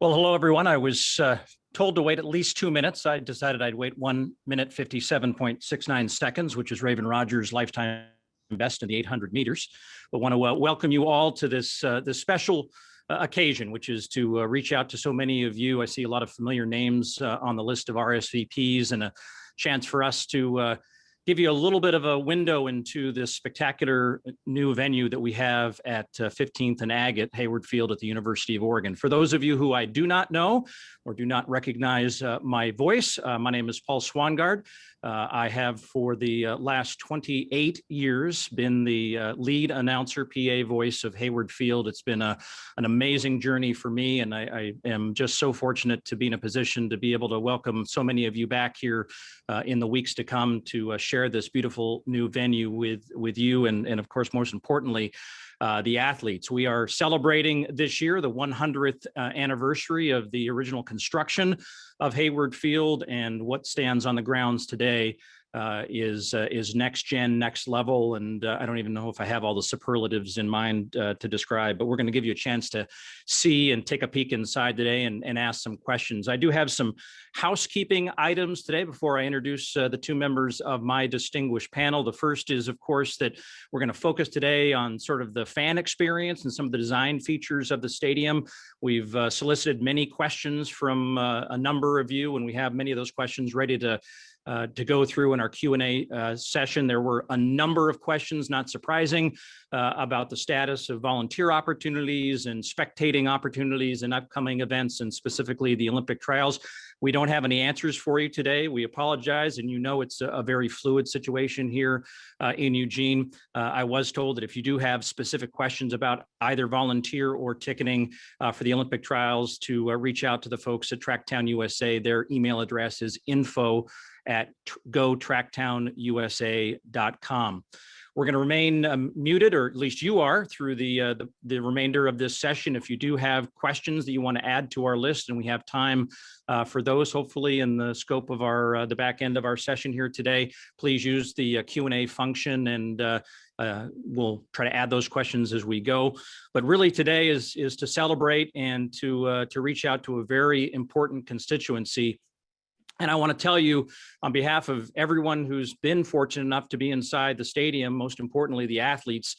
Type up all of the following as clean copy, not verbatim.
Well, hello, everyone. I was told to wait at least 2 minutes. I decided I'd wait 1 minute, 57.69 seconds, which is Raven Rogers' lifetime best in the 800 meters. But want to welcome you all to this special occasion, which is to reach out to so many of you. I see a lot of familiar names on the list of RSVPs, and a chance for us to give you a little bit of a window into this spectacular new venue that we have at 15th and Ag at Hayward Field at the University of Oregon. For those of you who I do not know or do not recognize my voice, my name is Paul Swangard. I have for the last 28 years been the lead announcer, PA voice of Hayward Field. It's been an amazing journey for me, and I am just so fortunate to be in a position to be able to welcome so many of you back here in the weeks to come to share this beautiful new venue with you, and of course, most importantly, the athletes. We are celebrating this year the 100th anniversary of the original construction of Hayward Field, and what stands on the grounds today is next gen, next level. And I don't even know if I have all the superlatives in mind to describe, but we're going to give you a chance to see and take a peek inside today and ask some questions. I do have some housekeeping items today before I introduce the two members of my distinguished panel. The first is, of course, that we're going to focus today on sort of the fan experience and some of the design features of the stadium. We've solicited many questions from a number of you, and we have many of those questions ready to go through in our Q&A session. There were a number of questions, not surprising, about the status of volunteer opportunities and spectating opportunities and upcoming events, and specifically the Olympic trials. We don't have any answers for you today. We apologize, and you know it's a very fluid situation here in Eugene. I was told that if you do have specific questions about either volunteer or ticketing for the Olympic trials, to reach out to the folks at Tracktown USA. Their email address is info@gotracktown.usa.com. We're going to remain muted, or at least you are, through the remainder of this session. If you do have questions that you want to add to our list, and we have time for those, hopefully in the scope of our the back end of our session here today, please use the Q&A function, and we'll try to add those questions as we go. But really today is to celebrate and to reach out to a very important constituency. And I want to tell you, on behalf of everyone who's been fortunate enough to be inside the stadium, most importantly, the athletes,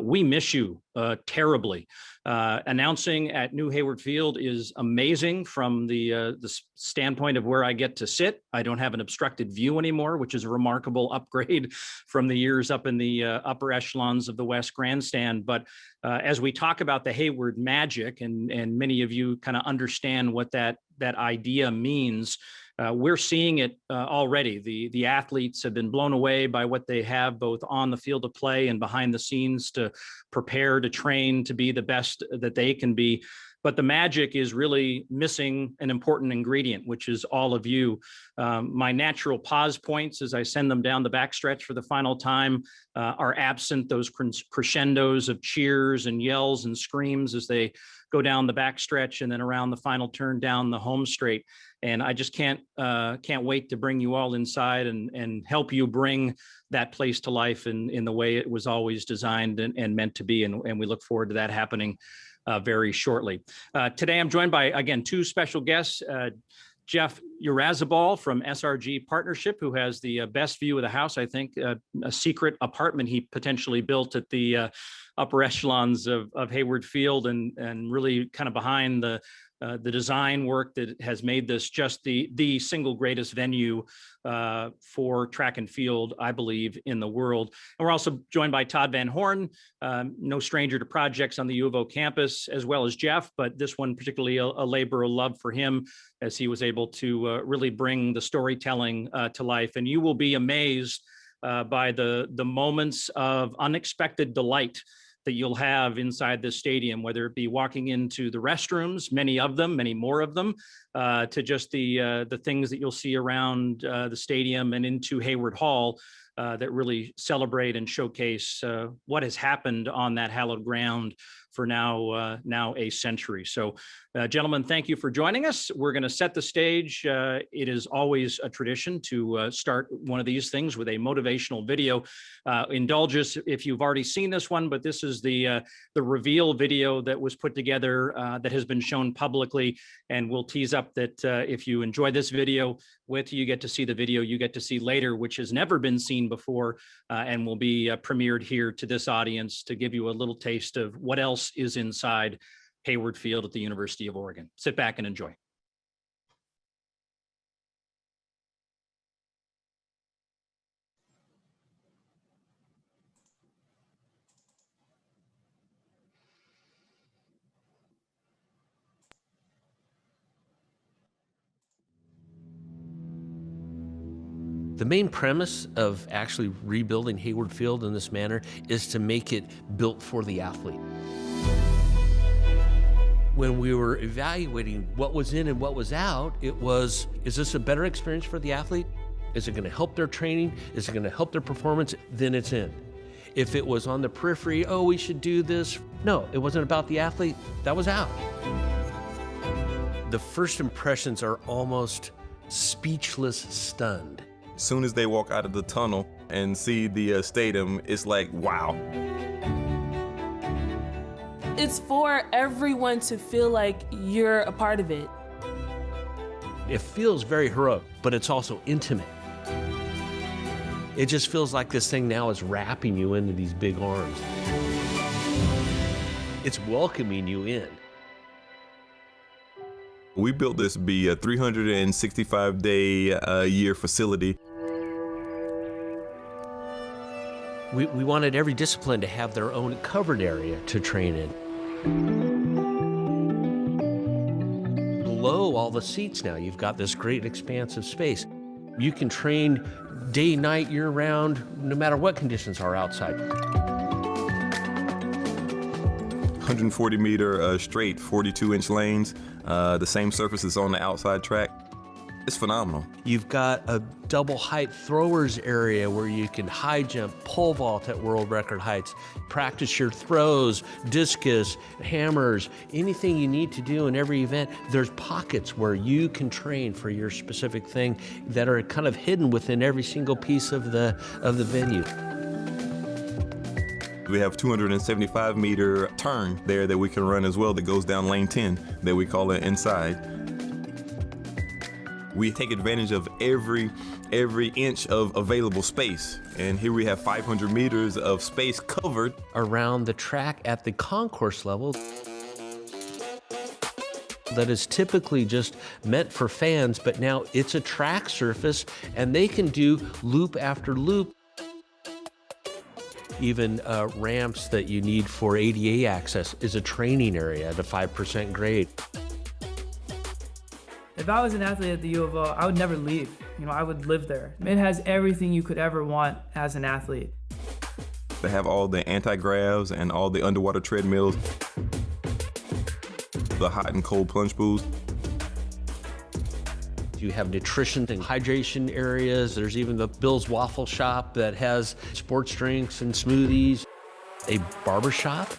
we miss you terribly. Announcing at New Hayward Field is amazing from the standpoint of where I get to sit. I don't have an obstructed view anymore, which is a remarkable upgrade from the years up in the upper echelons of the West Grandstand. But as we talk about the Hayward magic, and many of you kind of understand what that idea means, we're seeing it already. The athletes have been blown away by what they have both on the field of play and behind the scenes to prepare, to train, to be the best that they can be. But the magic is really missing an important ingredient, which is all of you. My natural pause points as I send them down the backstretch for the final time are absent. Those crescendos of cheers and yells and screams as they go down the backstretch and then around the final turn down the home straight. And I just can't wait to bring you all inside and help you bring that place to life in the way it was always designed and meant to be. And we look forward to that happening very shortly. Today, I'm joined by, again, two special guests. Jeff Yrazabal from SRG Partnership, who has the best view of the house, I think, a secret apartment he potentially built at the upper echelons of Hayward Field, and really kind of behind the design work that has made this just the single greatest venue for track and field, I believe, in the world. And we're also joined by Todd Van Horne, no stranger to projects on the U of O campus, as well as Jeff, but this one particularly a labor of love for him, as he was able to really bring the storytelling to life. And you will be amazed by the moments of unexpected delight that you'll have inside this stadium, whether it be walking into the restrooms, many of them, many more of them, to just the things that you'll see around the stadium and into Hayward Hall that really celebrate and showcase what has happened on that hallowed ground for now a century. So, gentlemen, thank you for joining us. We're going to set the stage. It is always a tradition to start one of these things with a motivational video. Indulge us if you've already seen this one, but this is the reveal video that was put together that has been shown publicly, and we'll tease up that if you enjoy this video, you get to see the video you get to see later, which has never been seen before, and will be premiered here to this audience to give you a little taste of what else is inside Hayward Field at the University of Oregon. Sit back and enjoy. The main premise of actually rebuilding Hayward Field in this manner is to make it built for the athlete. When we were evaluating what was in and what was out, it was, is this a better experience for the athlete? Is it going to help their training? Is it going to help their performance? Then it's in. If it was on the periphery, oh, we should do this. No, it wasn't about the athlete. That was out. The first impressions are almost speechless, stunned. As soon as they walk out of the tunnel and see the stadium, it's like, wow. It's for everyone to feel like you're a part of it. It feels very heroic, but it's also intimate. It just feels like this thing now is wrapping you into these big arms. It's welcoming you in. We built this to be a 365-day year facility. We wanted every discipline to have their own covered area to train in. Below all the seats now, you've got this great expansive space. You can train day, night, year-round, no matter what conditions are outside. 140-meter straight, 42-inch lanes, the same surfaces on the outside track. It's phenomenal. You've got a double height throwers area where you can high jump, pole vault at world record heights, practice your throws, discus, hammers, anything you need to do in every event. There's pockets where you can train for your specific thing that are kind of hidden within every single piece of the venue. We have 275-meter turn there that we can run as well that goes down lane 10 that we call it inside. We take advantage of every inch of available space. And here we have 500 meters of space covered. Around the track at the concourse level that is typically just meant for fans, but now it's a track surface and they can do loop after loop. Even ramps that you need for ADA access is a training area at a 5% grade. If I was an athlete at the U of O, I would never leave. I would live there. It has everything you could ever want as an athlete. They have all the anti-gravs and all the underwater treadmills, the hot and cold plunge pools. You have nutrition and hydration areas. There's even the Bill's Waffle Shop that has sports drinks and smoothies. A barber shop.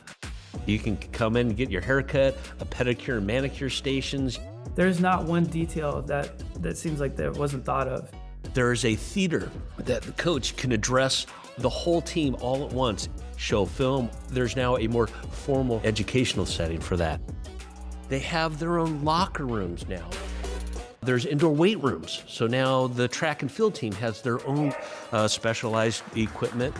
You can come in and get your hair cut, a pedicure and manicure stations. There's not one detail that seems like that wasn't thought of. There is a theater that the coach can address the whole team all at once, show film. There's now a more formal educational setting for that. They have their own locker rooms now. There's indoor weight rooms. So now the track and field team has their own specialized equipment.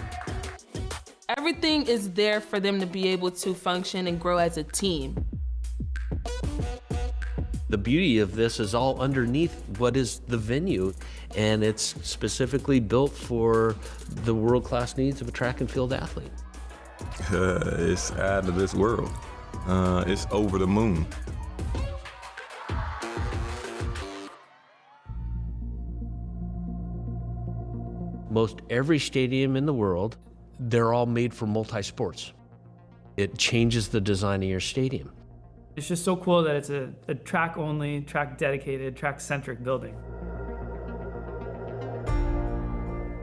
Everything is there for them to be able to function and grow as a team. The beauty of this is all underneath what is the venue, and it's specifically built for the world-class needs of a track and field athlete. It's out of this world. It's over the moon. Most every stadium in the world, they're all made for multi-sports. It changes the design of your stadium. It's just so cool that it's a track-only, track-dedicated, track-centric building.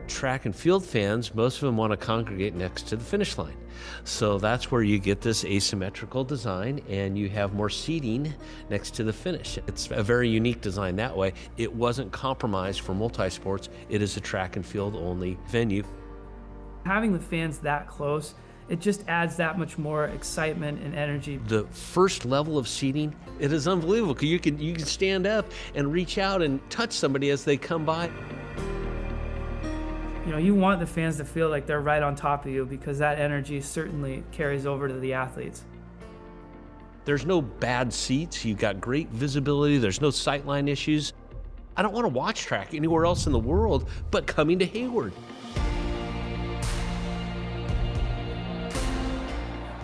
Track and field fans, most of them want to congregate next to the finish line. So that's where you get this asymmetrical design and you have more seating next to the finish. It's a very unique design that way. It wasn't compromised for multi-sports. It is a track and field only venue. Having the fans that close, it just adds that much more excitement and energy. The first level of seating, it is unbelievable. You can stand up and reach out and touch somebody as they come by. You know, you want the fans to feel like they're right on top of you because that energy certainly carries over to the athletes. There's no bad seats. You've got great visibility. There's no sightline issues. I don't want to watch track anywhere else in the world but coming to Hayward.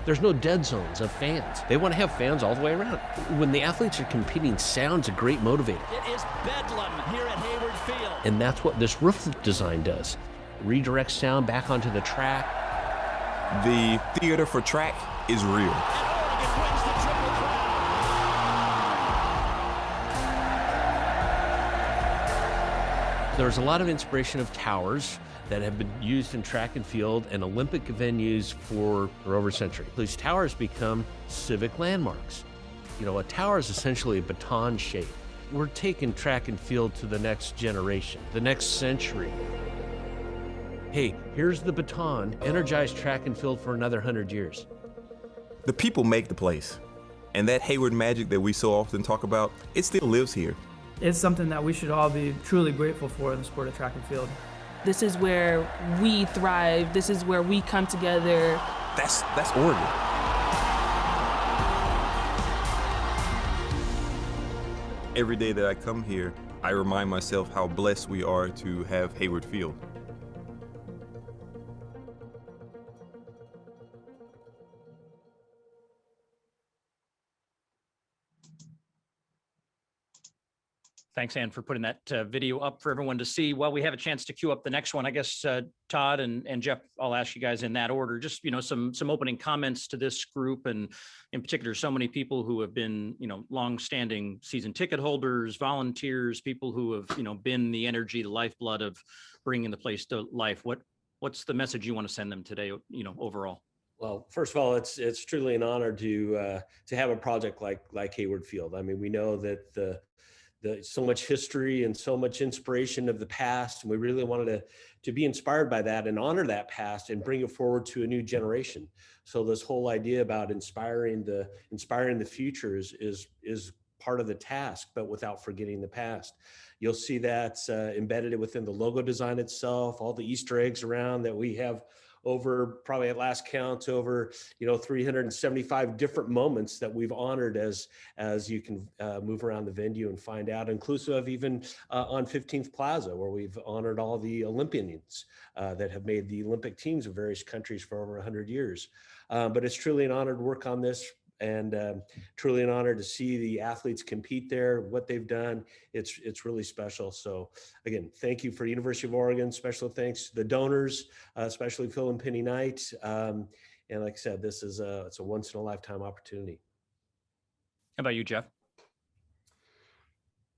There's no dead zones of fans. They want to have fans all the way around. When the athletes are competing, sound's a great motivator. It is bedlam here at Hayward Field. And that's what this roof design does. Redirects sound back onto the track. The theater for track is real. And Oregon wins the Triple Crown. There's a lot of inspiration of towers that have been used in track and field and Olympic venues for over a century. These towers become civic landmarks. You know, a tower is essentially a baton shape. We're taking track and field to the next generation, the next century. Hey, here's the baton, energize track and field for another 100 years. The people make the place. And that Hayward magic that we so often talk about, it still lives here. It's something that we should all be truly grateful for in the sport of track and field. This is where we thrive. This is where we come together. That's Oregon. Every day that I come here, I remind myself how blessed we are to have Hayward Field. Thanks, Ann, for putting that video up for everyone to see. While we have a chance to queue up the next one, I guess, Todd and Jeff, I'll ask you guys in that order, just, you know, some opening comments to this group, and in particular, so many people who have been, you know, long-standing season ticket holders, volunteers, people who have, you know, been the energy, the lifeblood of bringing the place to life. What's the message you want to send them today, you know, overall? Well, first of all, it's truly an honor to have a project like Hayward Field. I mean, we know that the so much history and so much inspiration of the past, and we really wanted to be inspired by that and honor that past and bring it forward to a new generation. So this whole idea about inspiring the future is part of the task, but without forgetting the past. You'll see that's embedded within the logo design itself, all the Easter eggs around that we have over, probably at last count, over 375 different moments that we've honored as you can move around the venue and find out, inclusive of even on 15th Plaza, where we've honored all the Olympians that have made the Olympic teams of various countries for over 100 years. But it's truly an honor to work on this, and truly an honor to see the athletes compete there, what they've done. It's really special. So again, thank you for University of Oregon. Special thanks to the donors, especially Phil and Penny Knight. And like I said, this is it's a once in a lifetime opportunity. How about you, Jeff?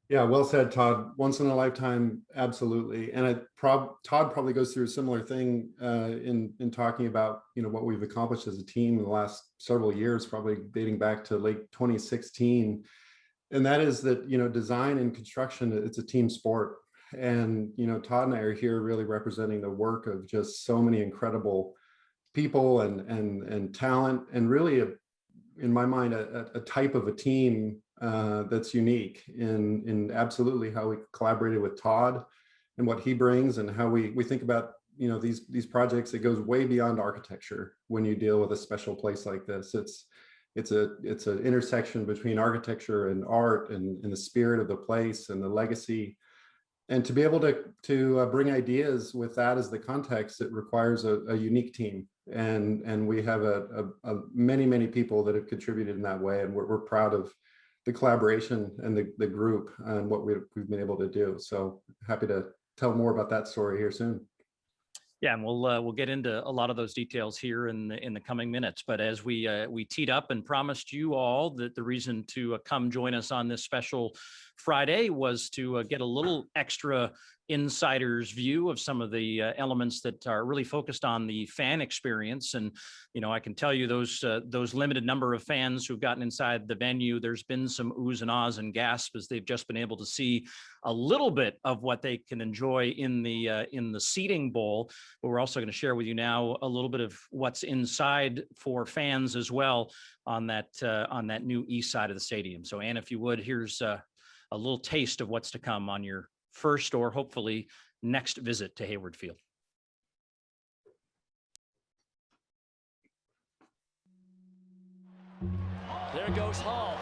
Yeah, well said, Todd. Once in a lifetime, absolutely. And Todd probably goes through a similar thing in talking about what we've accomplished as a team in the last several years, probably dating back to late 2016. And that is that design and construction, it's a team sport. And Todd and I are here really representing the work of just so many incredible people and talent, and really, in my mind, a type of a team that's unique in absolutely how we collaborated with Todd and what he brings, and how we think about these projects. It goes way beyond architecture when you deal with a special place like this. It's an intersection between architecture and art, and the spirit of the place and the legacy. And to be able to bring ideas with that as the context, it requires a unique team. And we have many people that have contributed in that way, and we're proud of the collaboration and the group and what we've been able to do. So happy to tell more about that story here soon. Yeah, and we'll get into a lot of those details here in the coming minutes. But as we teed up and promised you all that the reason to come join us on this special Friday was to get a little extra insider's view of some of the elements that are really focused on the fan experience. And, I can tell you those limited number of fans who've gotten inside the venue, there's been some oohs and ahs and gasps as they've just been able to see a little bit of what they can enjoy in the seating bowl. But we're also going to share with you now a little bit of what's inside for fans as well on that new east side of the stadium. So, Ann, if you would, here's a little taste of what's to come on your first or hopefully next visit to Hayward Field. There goes Hall.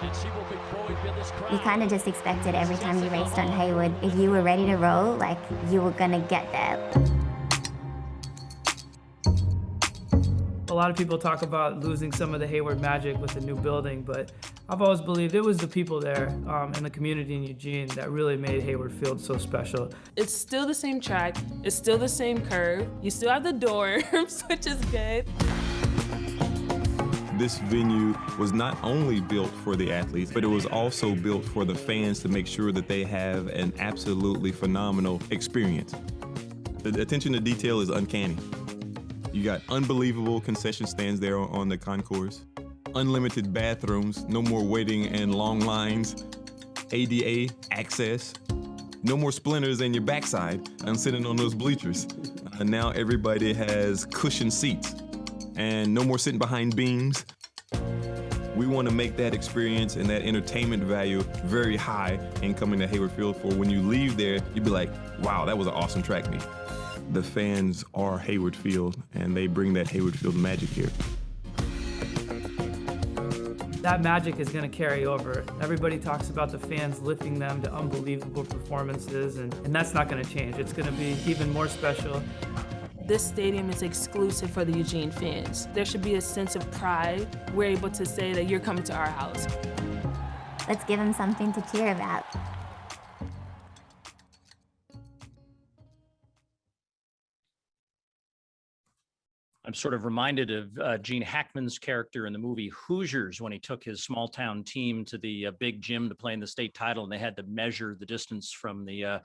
And she will be buoyed with this crowd. You kind of just expected every time you raced on Hayward, if you were ready to roll, like you were gonna get there. A lot of people talk about losing some of the Hayward magic with the new building, but I've always believed it was the people there and the community in Eugene that really made Hayward Field so special. It's still the same track. It's still the same curve. You still have the dorms, which is good. This venue was not only built for the athletes, but it was also built for the fans to make sure that they have an absolutely phenomenal experience. The attention to detail is uncanny. You got unbelievable concession stands there on the concourse, unlimited bathrooms, no more waiting and long lines, ADA access, no more splinters in your backside. I'm sitting on those bleachers. Now everybody has cushioned seats and no more sitting behind beams. We want to make that experience and that entertainment value very high in coming to Hayward Field, for when you leave there, you'd be like, wow, that was an awesome track meet. The fans are Hayward Field, and they bring that Hayward Field magic here. That magic is going to carry over. Everybody talks about the fans lifting them to unbelievable performances, and that's not going to change. It's going to be even more special. This stadium is exclusive for the Eugene fans. There should be a sense of pride. We're able to say that you're coming to our house. Let's give them something to cheer about. I'm sort of reminded of Gene Hackman's character in the movie Hoosiers when he took his small town team to the big gym to play in the state title, and they had to measure the distance from the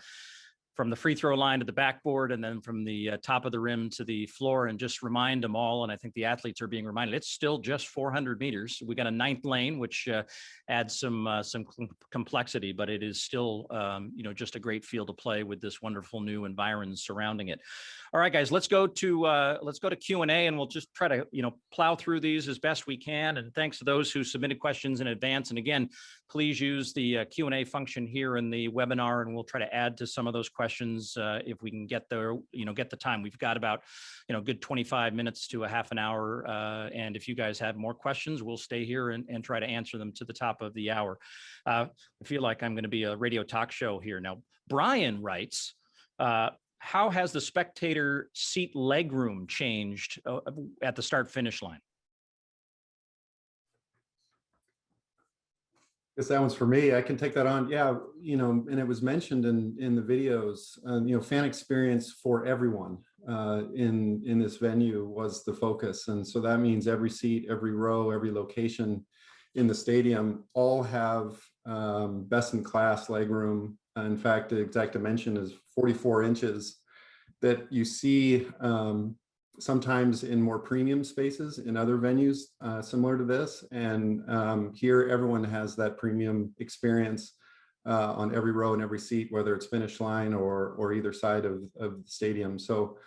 free throw line to the backboard and then from the top of the rim to the floor, and just remind them all. And I think the athletes are being reminded it's still just 400 meters. We got a 9th lane, which adds some complexity, but it is still, just a great field to play with this wonderful new environment surrounding it. All right, guys, let's go to Q&A, and we'll just try to, plow through these as best we can. And thanks to those who submitted questions in advance. And again, please use the Q&A function here in the webinar, and we'll try to add to some of those questions if we can get the time. We've got about, good 25 minutes to a half an hour. And if you guys have more questions, we'll stay here and try to answer them to the top of the hour. I feel like I'm going to be a radio talk show here. Now, Brian writes, how has the spectator seat legroom changed at the start-finish line? I guess that one's for me. I can take that on. Yeah, and it was mentioned in the videos, fan experience for everyone in this venue was the focus. And so that means every seat, every row, every location in the stadium all have best in class legroom. In fact, the exact dimension is 44 inches that you see sometimes in more premium spaces in other venues similar to this. And here, everyone has that premium experience on every row and every seat, whether it's finish line or either side of the stadium. So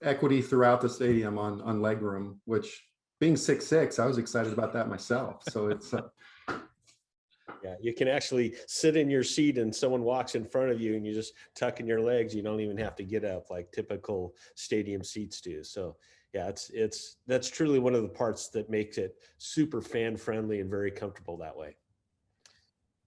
equity throughout the stadium on legroom, which being 6'6", I was excited about that myself. So it's yeah, you can actually sit in your seat and someone walks in front of you and you just tuck in your legs. You don't even have to get up like typical stadium seats do. So yeah, that's truly one of the parts that makes it super fan friendly and very comfortable that way.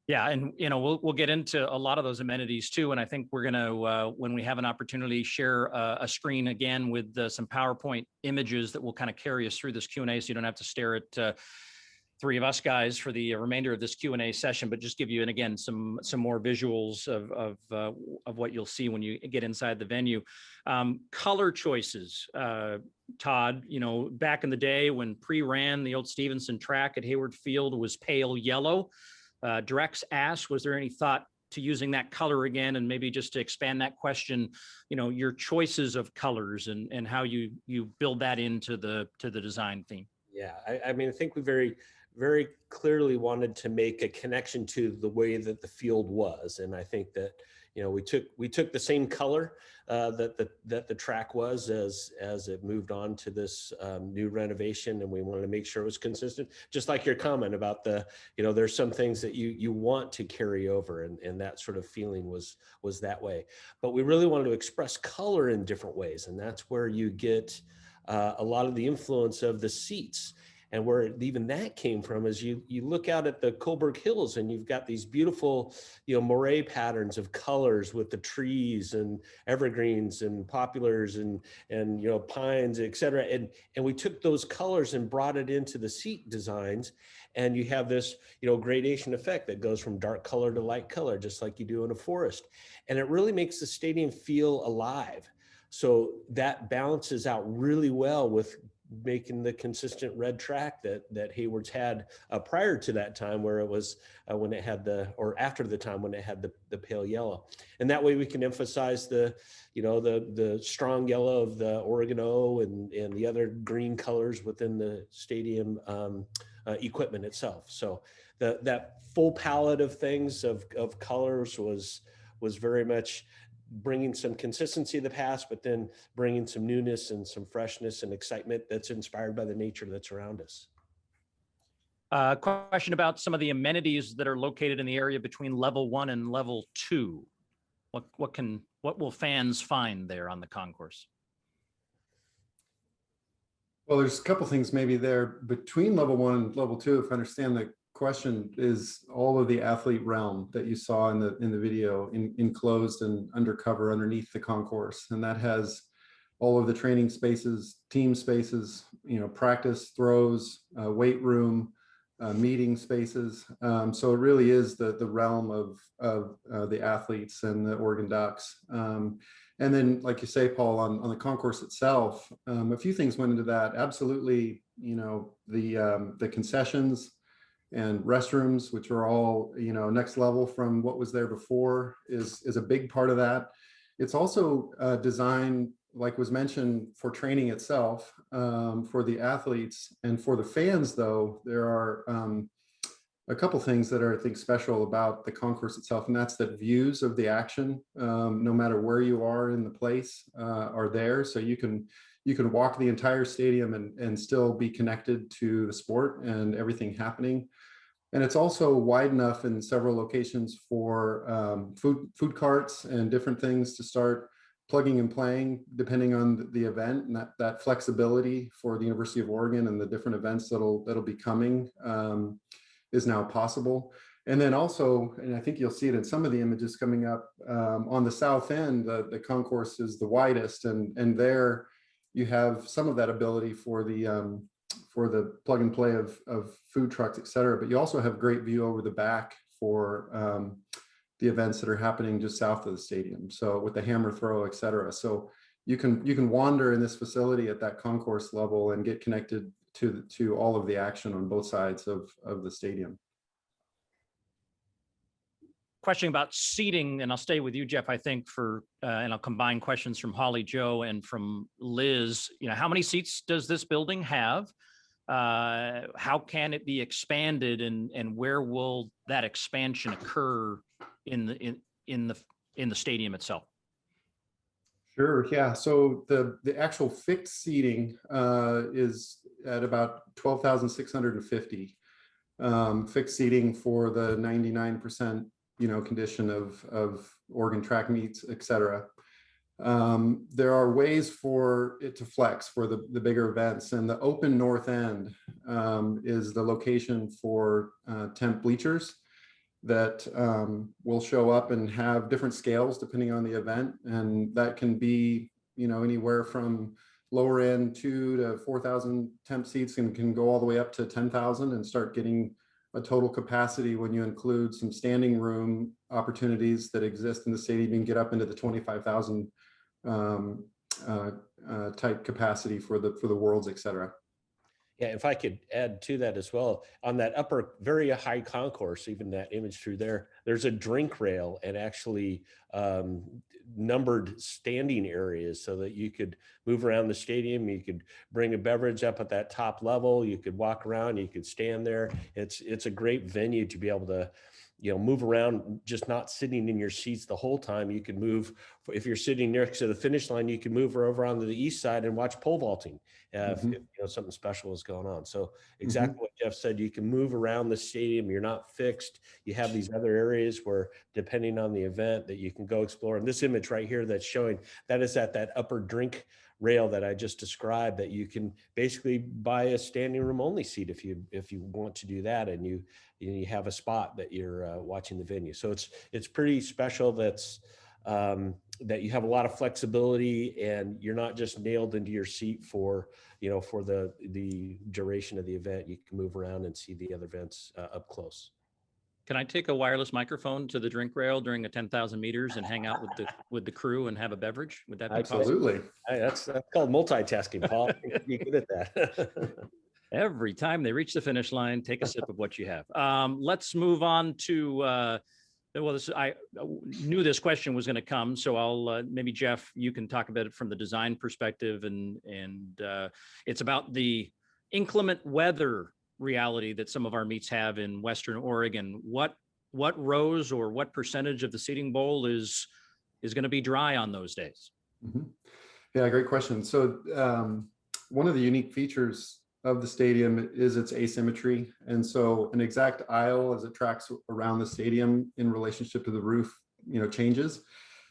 Yeah, and we'll get into a lot of those amenities too. And I think we're gonna when we have an opportunity, share a screen again with some PowerPoint images that will kind of carry us through this Q&A, so you don't have to stare at three of us guys for the remainder of this Q&A session, but just give you, and again, some more visuals of what you'll see when you get inside the venue. Color choices, Todd, back in the day when pre-ran the old Stevenson track at Hayward Field was pale yellow. Drex asked, was there any thought to using that color again, and maybe just to expand that question, your choices of colors and how you build that into the design theme. Yeah, I mean, I think we very, very clearly wanted to make a connection to the way that the field was, and I think that we took the same color that the track was as it moved on to this new renovation, and we wanted to make sure it was consistent. Just like your comment about there's some things that you want to carry over, and that sort of feeling was that way. But we really wanted to express color in different ways, and that's where you get a lot of the influence of the seats. And where even that came from is you look out at the Coburg Hills, and you've got these beautiful, moire patterns of colors with the trees and evergreens and poplars and pines, et cetera. And we took those colors and brought it into the seat designs. And you have this, gradation effect that goes from dark color to light color, just like you do in a forest. And it really makes the stadium feel alive. So that balances out really well with making the consistent red track that Hayward's had prior to that time, where it was when it had after the time when it had the pale yellow. And that way we can emphasize the strong yellow of the Oregon O and the other green colors within the stadium equipment itself. So that full palette of things of colors was very much bringing some consistency of the past, but then bringing some newness and some freshness and excitement that's inspired by the nature that's around us. Question about some of the amenities that are located in the area between level 1 and level 2. What will fans find there on the concourse? Well, there's a couple things maybe there between level 1 and level 2, if I understand the question, is all of the athlete realm that you saw in the video enclosed and undercover underneath the concourse, and that has all of the training spaces, team spaces, practice throws, weight room, meeting spaces. So it really is the realm of the athletes and the Oregon Ducks. And then, like you say, Paul, on the concourse itself, a few things went into that. Absolutely, the concessions and restrooms, which are all next level from what was there before, is a big part of that. It's also designed, like was mentioned, for training itself, for the athletes, and for the fans. Though there are a couple things that are, I think, special about the concourse itself, and that's that views of the action, no matter where you are in the place, are there, so you can walk the entire stadium and still be connected to the sport and everything happening. And it's also wide enough in several locations for food carts and different things to start plugging and playing depending on the event, and that flexibility for the University of Oregon and the different events that'll be coming is now possible. And then also, and I think you'll see it in some of the images coming up, on the south end, the concourse is the widest, and there you have some of that ability for the plug and play of food trucks, et cetera. But you also have great view over the back for the events that are happening just south of the stadium. So with the hammer throw, et cetera. So you can wander in this facility at that concourse level and get connected to all of the action on both sides of the stadium. Question about seating, and I'll stay with you, Jeff, I think, and I'll combine questions from Holly Joe and from Liz. How many seats does this building have? How can it be expanded, and where will that expansion occur in the stadium itself? Sure. Yeah. So the actual fixed seating is at about 12,650 fixed seating for the 99% condition of Oregon track meets, et cetera. There are ways for it to flex for the bigger events, and the open north end is the location for temp bleachers that will show up and have different scales depending on the event, and that can be anywhere from lower end 2,000 to 4,000 temp seats, and can go all the way up to 10,000 and start getting a total capacity when you include some standing room opportunities that exist in the stadium. You can get up into the 25,000 type capacity for the worlds, et cetera. Yeah, if I could add to that as well, on that upper, very high concourse, even that image through there, there's a drink rail and actually numbered standing areas so that you could move around the stadium. You could bring a beverage up at that top level. You could walk around. You could stand there. It's a great venue to be able to, move around, just not sitting in your seats the whole time. You could move, if you're sitting next to the finish line, you can move over onto the east side and watch pole vaulting if something special is going on. So exactly what Jeff said, you can move around the stadium. You're not fixed. You have these other areas where, depending on the event, that you can go explore. And this image right here that's showing, that is at that upper drink rail that I just described, that you can basically buy a standing room only seat if you want to do that, and you have a spot that you're watching the venue. So it's pretty special. That you have a lot of flexibility, and you're not just nailed into your seat for the duration of the event. You can move around and see the other events up close. Can I take a wireless microphone to the drink rail during a 10,000 meters and hang out with the crew and have a beverage? Would that be Absolutely. possible? That's called multitasking, Paul. You're good at that. Every time they reach the finish line, take a sip of what you have. Let's move on to, I knew this question was going to come, so I'll maybe Jeff, you can talk about it from the design perspective, and it's about the inclement weather reality that some of our meets have in Western Oregon. What rows or what percentage of the seating bowl is going to be dry on those days? Yeah, great question. So one of the unique features of the stadium is its asymmetry. And so an exact aisle as it tracks around the stadium in relationship to the roof, changes.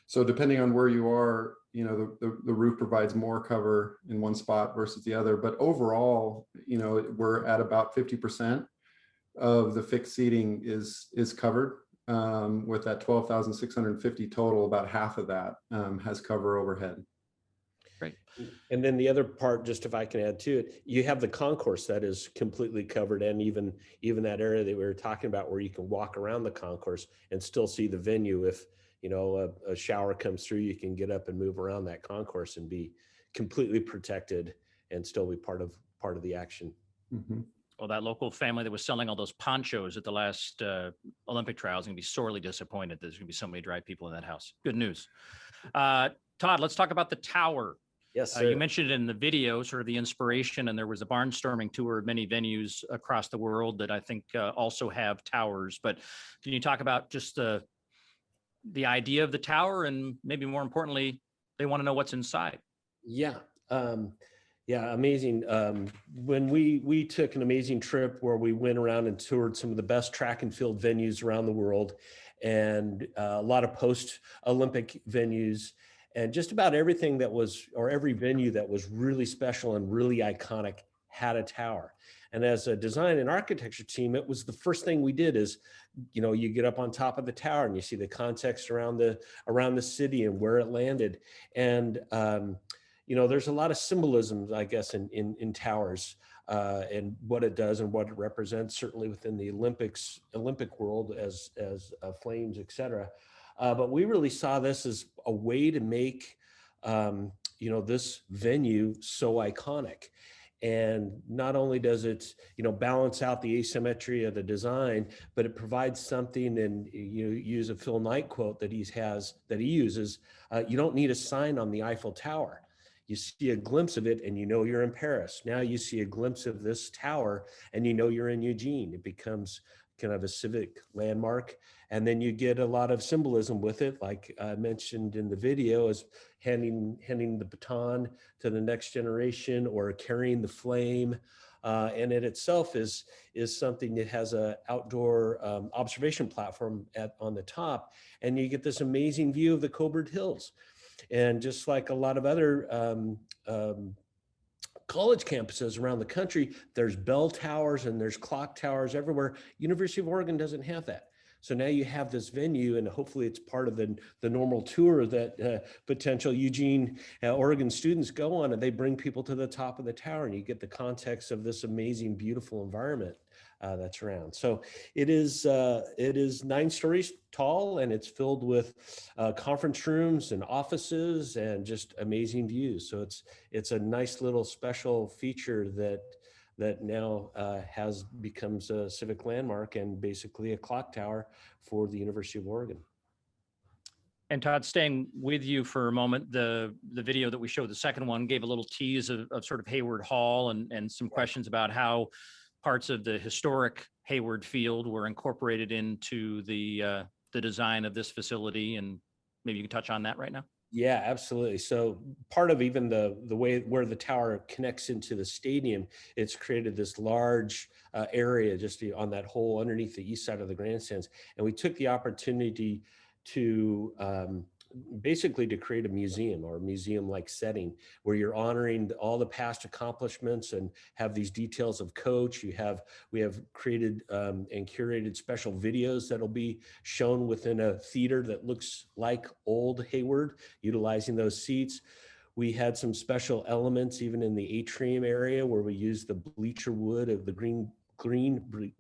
So depending on where you are, the roof provides more cover in one spot versus the other. But overall, we're at about 50% of the fixed seating is covered with that 12,650 total. About half of that has cover overhead. Great. And then the other part, just if I can add to it, you have the concourse that is completely covered, and even that area that we were talking about where you can walk around the concourse and still see the venue. If a shower comes through, you can get up and move around that concourse and be completely protected and still be part of the action. Well, that local family that was selling all those ponchos at the last Olympic trials is going to be sorely disappointed. There's going to be so many dry people in that house. Good news. Todd, let's talk about the tower. Yes, sir. You mentioned it in the video, sort of the inspiration, and there was a barnstorming tour of many venues across the world that I think also have towers. But can you talk about just the idea of the tower, and maybe more importantly, they want to know what's inside? Yeah. Amazing. When we took an amazing trip where we went around and toured some of the best track and field venues around the world, and a lot of post-Olympic venues, and just about everything every venue that was really special and really iconic had a tower. And as a design and architecture team, it was the first thing we did is, you get up on top of the tower and you see the context around the city and where it landed. And, there's a lot of symbolism, I guess, in towers and what it does and what it represents, certainly within the Olympic world as flames, et cetera. But we really saw this as a way to make, this venue so iconic. And not only does it, balance out the asymmetry of the design, but it provides something, and you use a Phil Knight quote that he uses, you don't need a sign on the Eiffel Tower. You see a glimpse of it and you're in Paris. Now you see a glimpse of this tower and you're in Eugene. It becomes kind of a civic landmark. And then you get a lot of symbolism with it, like I mentioned in the video, as handing the baton to the next generation or carrying the flame. And it itself is something that has an outdoor observation platform on the top. And you get this amazing view of the Coburg Hills. And just like a lot of other college campuses around the country, there's bell towers and there's clock towers everywhere. University of Oregon doesn't have that. So now you have this venue, and hopefully it's part of the normal tour that potential Eugene, Oregon students go on, and they bring people to the top of the tower, and you get the context of this amazing, beautiful environment that's around. So it is 9 stories tall, and it's filled with conference rooms and offices and just amazing views. So it's a nice little special feature that that now becomes a civic landmark and basically a clock tower for the University of Oregon. And Todd, staying with you for a moment, the video that we showed, the second one, gave a little tease of sort of Hayward Hall and some questions about how parts of the historic Hayward Field were incorporated into the design of this facility. And maybe you can touch on that right now. Yeah, absolutely. So part of even the way where the tower connects into the stadium, it's created this large area just on that whole underneath the east side of the grandstands. And we took the opportunity to basically to create a museum or a museum-like setting where you're honoring all the past accomplishments and have these details of coach. We have created and curated special videos that'll be shown within a theater that looks like old Hayward, utilizing those seats. We had some special elements even in the atrium area where we used the bleacher wood of the green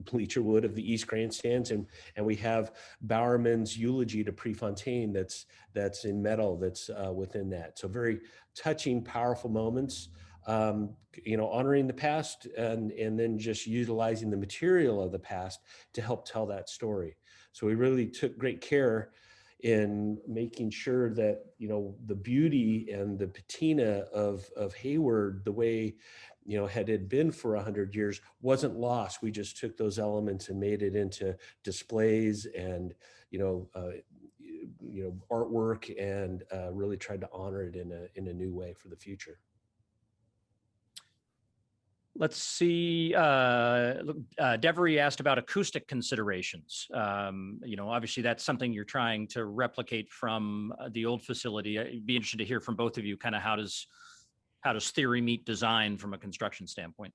bleacher wood of the East grandstands, and we have Bowerman's eulogy to Prefontaine that's in metal that's within that. So very touching, powerful moments, honoring the past and then just utilizing the material of the past to help tell that story. So we really took great care in making sure that, the beauty and the patina of Hayward, the way, had it been for 100 years, wasn't lost. We just took those elements and made it into displays and, artwork, and really tried to honor it in a new way for the future. Let's see. Devery asked about acoustic considerations. Obviously that's something you're trying to replicate from the old facility. I'd be interested to hear from both of you, kind of how does theory meet design from a construction standpoint?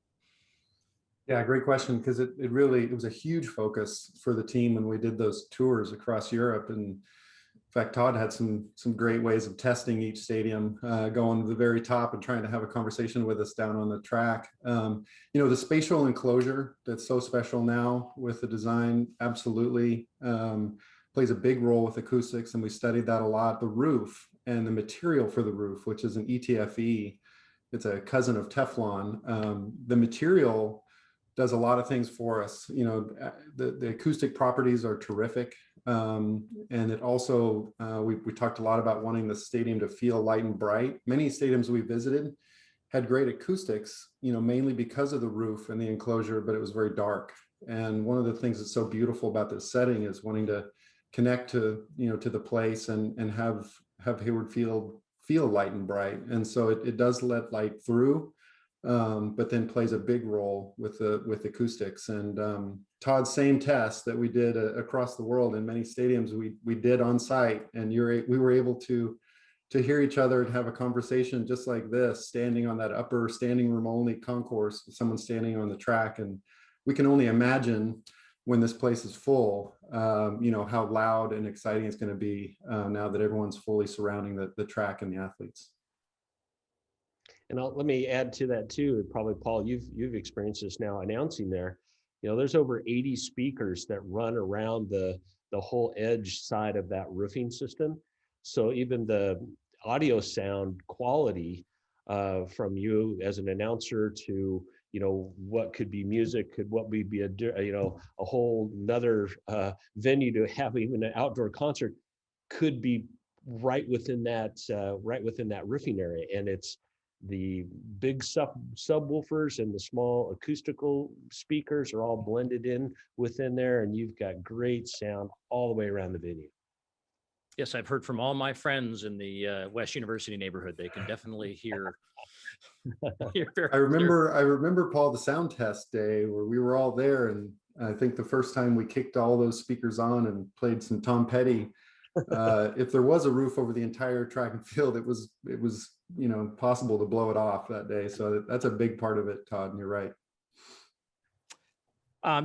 Yeah, great question, because it was a huge focus for the team when we did those tours across Europe. And in fact, Todd had some great ways of testing each stadium, going to the very top and trying to have a conversation with us down on the track. The spatial enclosure that's so special now with the design absolutely plays a big role with acoustics, and we studied that a lot. The roof and the material for the roof, which is an ETFE, it's a cousin of Teflon. The material does a lot of things for us. The acoustic properties are terrific. And it also, we talked a lot about wanting the stadium to feel light and bright. Many stadiums we visited had great acoustics, mainly because of the roof and the enclosure, but it was very dark. And one of the things that's so beautiful about this setting is wanting to connect to, to the place and have Hayward Field feel light and bright. And so it does let light through, but then plays a big role with acoustics. And Todd's same test that we did across the world in many stadiums, we did on site, and we were able to hear each other and have a conversation just like this, standing on that upper standing room only concourse with someone standing on the track. And we can only imagine when this place is full, how loud and exciting it's going to be now that everyone's fully surrounding the track and the athletes. And let me add to that too. Probably, Paul, you've experienced this now announcing there. There's over 80 speakers that run around the whole edge side of that roofing system. So even the audio sound quality from you as an announcer to what could be music, what would be a whole another venue to have even an outdoor concert could be right within that roofing area. And it's the big subwoofers and the small acoustical speakers are all blended in within there, and you've got great sound all the way around the venue. Yes, I've heard from all my friends in the West University neighborhood. They can definitely hear. I remember, Paul, the sound test day where we were all there, and I think the first time we kicked all those speakers on and played some Tom Petty. If there was a roof over the entire track and field, it was possible to blow it off that day. So that's a big part of it, Todd, and you're right.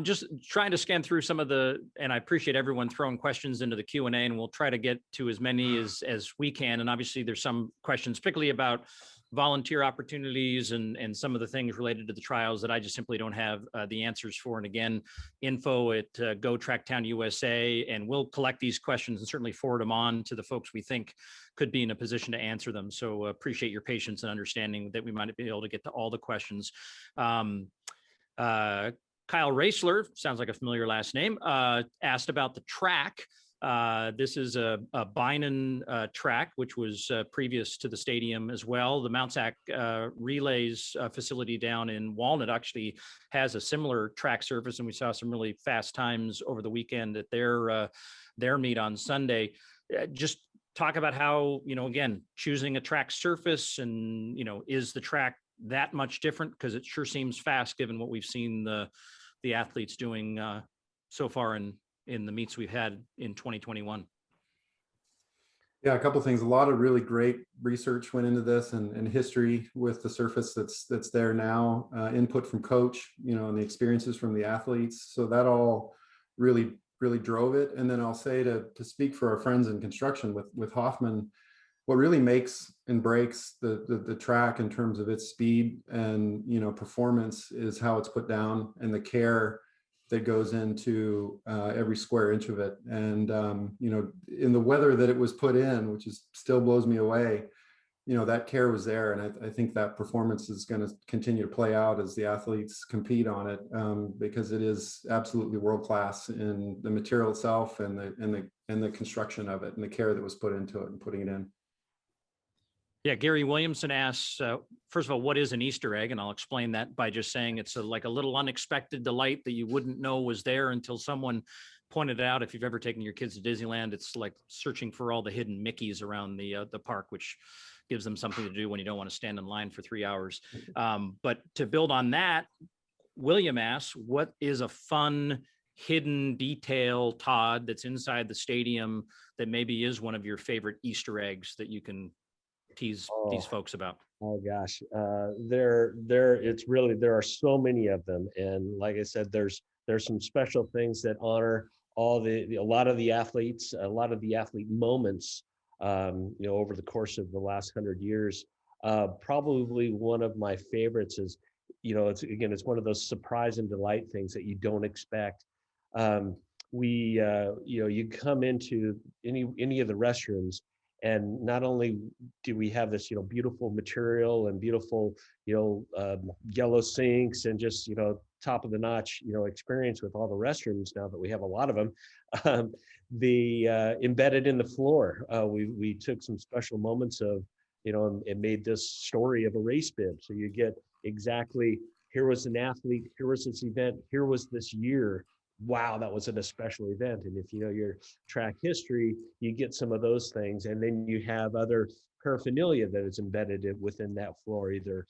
Just trying to scan through some of and I appreciate everyone throwing questions into the Q&A, and we'll try to get to as many as we can. And obviously there's some questions, particularly about volunteer opportunities and some of the things related to the trials that I just simply don't have the answers for. And again, info at Go Tracktown USA, and we'll collect these questions and certainly forward them on to the folks we think could be in a position to answer them. So appreciate your patience and understanding that we might be able to get to all the questions. Kyle Raisler, sounds like a familiar last name, asked about the track. This is a Bynum track, which was previous to the stadium as well. The Mount Sac Relays facility down in Walnut actually has a similar track surface, and we saw some really fast times over the weekend at their meet on Sunday. Just talk about how, again, choosing a track surface and, is the track that much different? Because it sure seems fast given what we've seen the athletes doing so far in the meets we've had in 2021. Yeah, a couple of things. A lot of really great research went into this and history with the surface that's there now, input from coach, and the experiences from the athletes. So that all really drove it. And then I'll say to speak for our friends in construction with Hoffman, what really makes and breaks the track in terms of its speed and performance is how it's put down and the care that goes into every square inch of it. And in the weather that it was put in, which still blows me away, that care was there. And I think that performance is going to continue to play out as the athletes compete on it, because it is absolutely world class in the material itself and the construction of it and the care that was put into it and putting it in. Yeah, Gary Williamson asks, first of all, what is an Easter egg? And I'll explain that by just saying it's like a little unexpected delight that you wouldn't know was there until someone pointed it out. If you've ever taken your kids to Disneyland, it's like searching for all the hidden Mickeys around the park, which gives them something to do when you don't want to stand in line for 3 hours. But to build on that, William asks, what is a fun hidden detail, Todd, that's inside the stadium that maybe is one of your favorite Easter eggs that you can tease these folks about? Oh gosh, there are so many of them, and like I said, there's some special things that honor a lot of the athletes, a lot of the athlete moments, over the course of the last 100 years. Probably one of my favorites is, it's one of those surprise and delight things that you don't expect. You come into any of the restrooms, and not only do we have this, beautiful material and beautiful, yellow sinks and just, top of the notch, experience with all the restrooms now that we have a lot of them, embedded in the floor. We took some special moments of, and made this story of a race bib. So you get exactly, here was an athlete, here was this event, here was this year. Wow, that was an special event. And if you know your track history, you get some of those things. And then you have other paraphernalia that is embedded within that floor, either,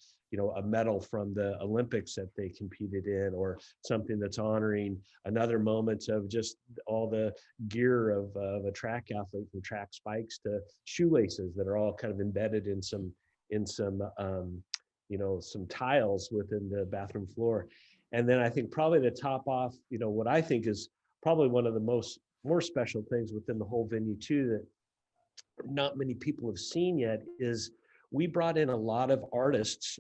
a medal from the Olympics that they competed in, or something that's honoring another moment of just all the gear of a track athlete, from track spikes to shoelaces that are all kind of embedded in some tiles within the bathroom floor. And then I think probably to top off, what I think is probably one of the more special things within the whole venue too, that not many people have seen yet, is we brought in a lot of artists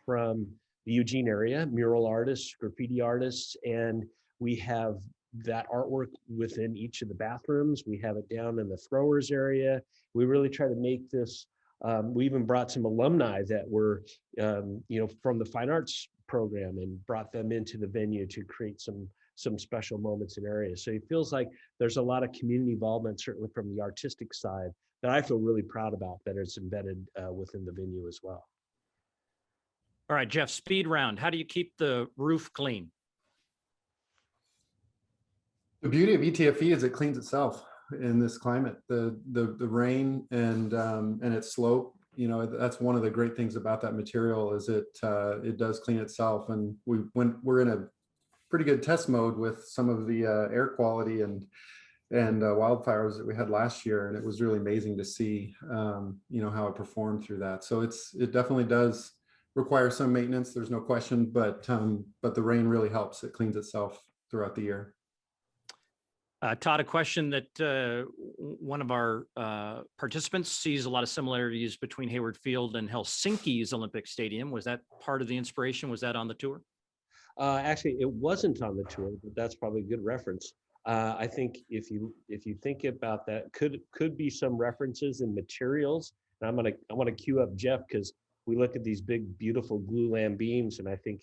from the Eugene area, mural artists, graffiti artists, and we have that artwork within each of the bathrooms. We have it down in the throwers area. We really try to make this, we even brought some alumni that were, from the fine arts program, and brought them into the venue to create some special moments in areas. So it feels like there's a lot of community involvement, certainly from the artistic side, that I feel really proud about, that it's embedded within the venue as well. All right, Jeff, speed round. How do you keep the roof clean? The beauty of ETFE is it cleans itself in this climate. The rain and its slope, that's one of the great things about that material, is it does clean itself. And we're in a pretty good test mode with some of the air quality and wildfires that we had last year, and it was really amazing to see how it performed through that. So it definitely does require some maintenance, there's no question, but the rain really helps. It cleans itself throughout the year. Todd, a question that one of our participants sees a lot of similarities between Hayward Field and Helsinki's Olympic Stadium. Was that part of the inspiration? Was that on the tour? Actually, it wasn't on the tour, but that's probably a good reference. I think if you think about that, could be some references in materials. And I want to cue up Jeff, because we look at these big, beautiful glulam beams, and I think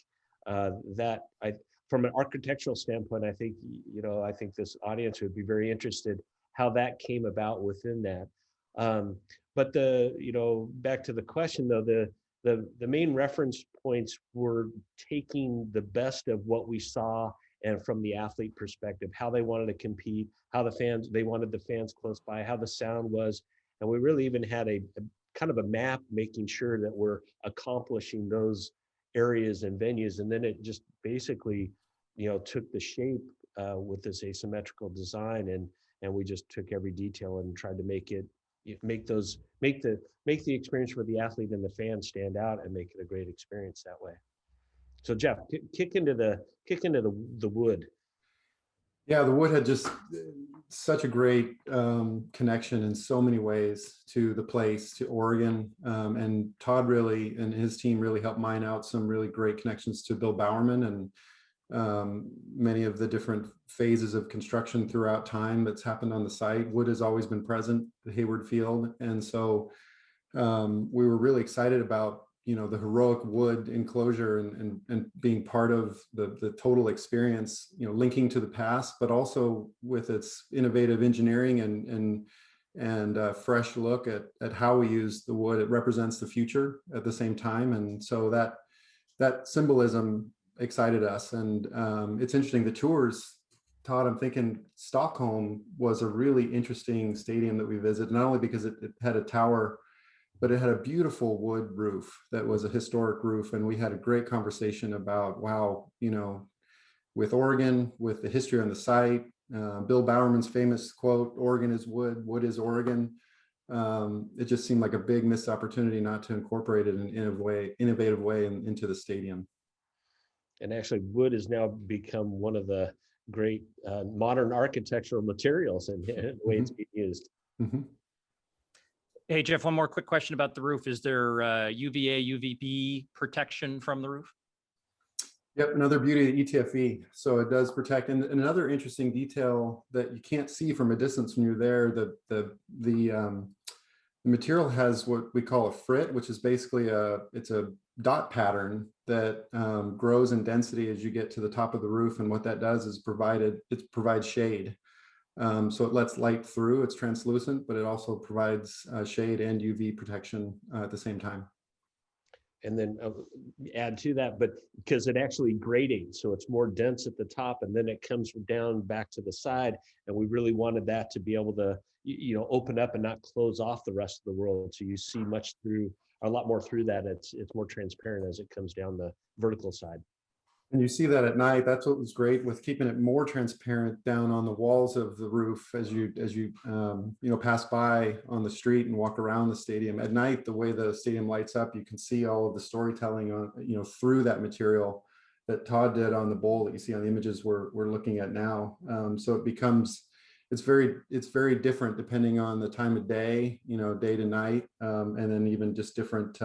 from an architectural standpoint, I think, I think this audience would be very interested how that came about within that. But back to the question though, the main reference points were taking the best of what we saw and from the athlete perspective, how they wanted to compete, how they wanted the fans close by, how the sound was. And we really even had a kind of a map making sure that we're accomplishing those areas and venues. And then it just basically, took the shape with this asymmetrical design, and we just took every detail and tried to make the experience for the athlete and the fan stand out and make it a great experience that way. So Jeff, kick into the wood. Yeah, the wood had just such a great connection in so many ways to the place, to Oregon, and Todd really and his team really helped mine out some really great connections to Bill Bowerman and many of the different phases of construction throughout time that's happened on the site. Wood has always been present at Hayward Field, and so we were really excited about the heroic wood enclosure and being part of the total experience, linking to the past, but also with its innovative engineering and fresh look at how we use the wood. It represents the future at the same time, and so that symbolism excited us. And it's interesting, the tours, Todd, I'm thinking Stockholm was a really interesting stadium that we visited, not only because it had a tower, but it had a beautiful wood roof that was a historic roof. And we had a great conversation about, wow, with Oregon, with the history on the site, Bill Bowerman's famous quote, "Oregon is wood, wood is Oregon." It just seemed like a big missed opportunity not to incorporate it in an innovative way into the stadium. And actually, wood has now become one of the great modern architectural materials and the way it's being used. Mm-hmm. Hey, Jeff, one more quick question about the roof. Is there UVA, UVB protection from the roof? Yep, another beauty of ETFE. So it does protect. And another interesting detail that you can't see from a distance when you're there, the material has what we call a frit, which is basically it's a dot pattern that grows in density as you get to the top of the roof. And what that does is it provides shade. So it lets light through, it's translucent, but it also provides shade and UV protection at the same time. And then add to that, but because it actually gradates, so it's more dense at the top and then it comes down back to the side. And we really wanted that to be able to, open up and not close off the rest of the world. So you see a lot more through that. It's more transparent as it comes down the vertical side. And you see that at night. That's what was great with keeping it more transparent down on the walls of the roof as you pass by on the street and walk around the stadium. At night, the way the stadium lights up, you can see all of the storytelling on through that material that Todd did on the bowl that you see on the images we're looking at now. So it's very different depending on the time of day, day to night, and then even just different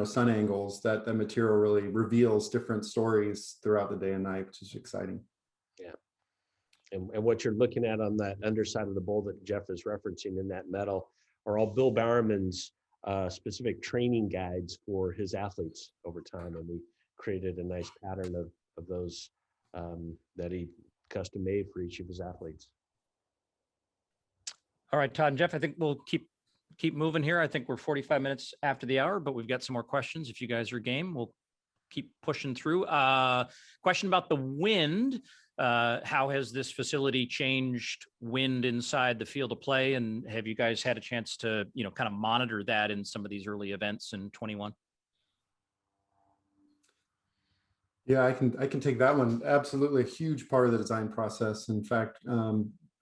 sun angles. That material really reveals different stories throughout the day and night, which is exciting. Yeah. And what you're looking at on that underside of the bowl that Jeff is referencing in that metal are all Bill Bowerman's specific training guides for his athletes over time. And we created a nice pattern of those that he custom made for each of his athletes. All right, Todd and Jeff, I think we'll keep moving here. I think we're 45 minutes after the hour, but we've got some more questions. If you guys are game, we'll keep pushing through. Question about the wind. How has this facility changed wind inside the field of play? And have you guys had a chance to, kind of monitor that in some of these early events in 21? Yeah, I can take that one. Absolutely a huge part of the design process. In fact,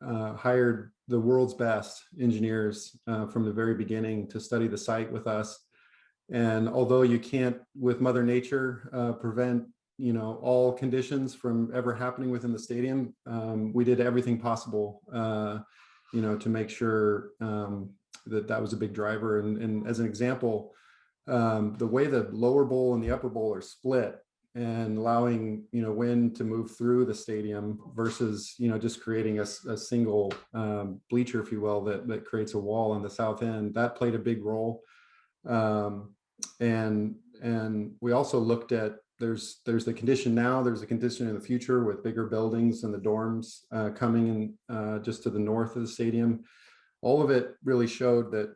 hired the world's best engineers from the very beginning to study the site with us. And although you can't, with Mother Nature, prevent all conditions from ever happening within the stadium, we did everything possible to make sure that was a big driver. And as an example, the way the lower bowl and the upper bowl are split and allowing wind to move through the stadium versus just creating a single bleacher, if you will, that creates a wall on the south end, that played a big role. And we also looked at, there's the condition now, there's a condition in the future with bigger buildings and the dorms coming in just to the north of the stadium. All of it really showed that,